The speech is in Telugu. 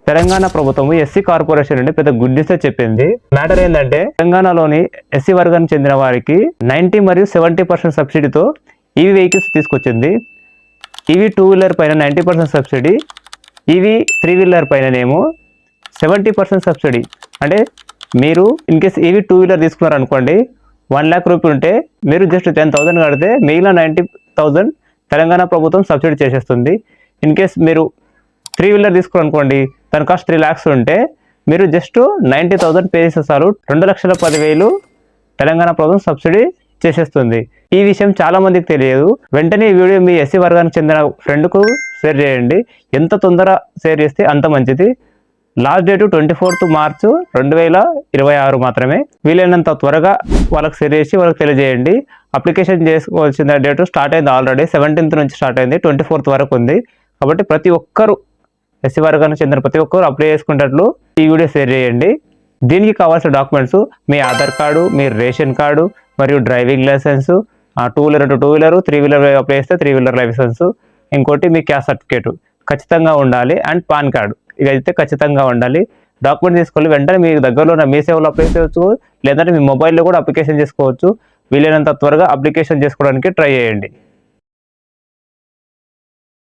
తెలంగాణ ప్రభుత్వం ఎస్సీ కార్పొరేషన్ నుండి పెద్ద గుడ్ న్యూస్ చెప్పింది. మ్యాటర్ ఏంటంటే తెలంగాణలోని ఎస్సీ వర్గానికి చెందిన వారికి 90 మరియు 70% సబ్సిడీతో ఈవీ వెహికల్స్ తీసుకొచ్చింది. ఈవీ 2 వీలర్ పైన 90% సబ్సిడీ, ఈవీ 3 వీలర్ పైననేమో 70% సబ్సిడీ. అంటే మీరు ఇన్ కేస్ ఈవీ 2 వీలర్ తీసుకున్నారు అనుకోండి, 1 లక్ష రూపాయలు ఉంటే మీరు జస్ట్ 10,000 కడితే మిగిలిన 90,000 తెలంగాణ ప్రభుత్వం సబ్సిడీ చేసేస్తుంది. ఇన్ కేస్ మీరు 3 వీలర్ తీసుకున్నారనుకోండి, దాని కాస్ట్ 3 lakhs ఉంటే మీరు జస్ట్ 90,000 పే చేస్తే చాలు 2,10,000 తెలంగాణ ప్రభుత్వం సబ్సిడీ చేసేస్తుంది. ఈ విషయం చాలా మందికి తెలియదు. వెంటనే ఈ వీడియో మీ ఎస్సీ వర్గానికి చెందిన ఫ్రెండ్కు షేర్ చేయండి. ఎంత తొందర షేర్ చేస్తే అంత మంచిది. లాస్ట్ డేట్ 24 మార్చ్ 2026 మాత్రమే. వీలైనంత త్వరగా వాళ్ళకి షేర్ చేసి వాళ్ళకి తెలియజేయండి. అప్లికేషన్ చేసుకోవాల్సిన డేట్ స్టార్ట్ అయింది, ఆల్రెడీ 17th నుంచి స్టార్ట్ అయింది, 24th వరకు ఉంది. కాబట్టి ప్రతి ఒక్కరు ఎస్సీ వర్గానికి చెందిన ప్రతి ఒక్కరు అప్లై చేసుకునేటట్లు ఈ వీడియో షేర్ చేయండి. దీనికి కావాల్సిన డాక్యుమెంట్స్ మీ ఆధార్ కార్డు, మీ రేషన్ కార్డు మరియు driving licence, 2 wheeler 2 wheeler, 3 wheeler apply చేస్తే 3 వీలర్ లైసెన్స్, ఇంకోటి మీ క్యాస్ట్ సర్టిఫికేట్ ఖచ్చితంగా ఉండాలి, అండ్ పాన్ కార్డు ఇదైతే ఖచ్చితంగా ఉండాలి. డాక్యుమెంట్ తీసుకొని వెంటనే మీ దగ్గరలో ఉన్న మీ సేవలో అప్లై చేసుకోవచ్చు, లేదంటే మీ మొబైల్లో కూడా అప్లికేషన్ చేసుకోవచ్చు. వీలైనంత త్వరగా అప్లికేషన్ చేసుకోవడానికి ట్రై చేయండి.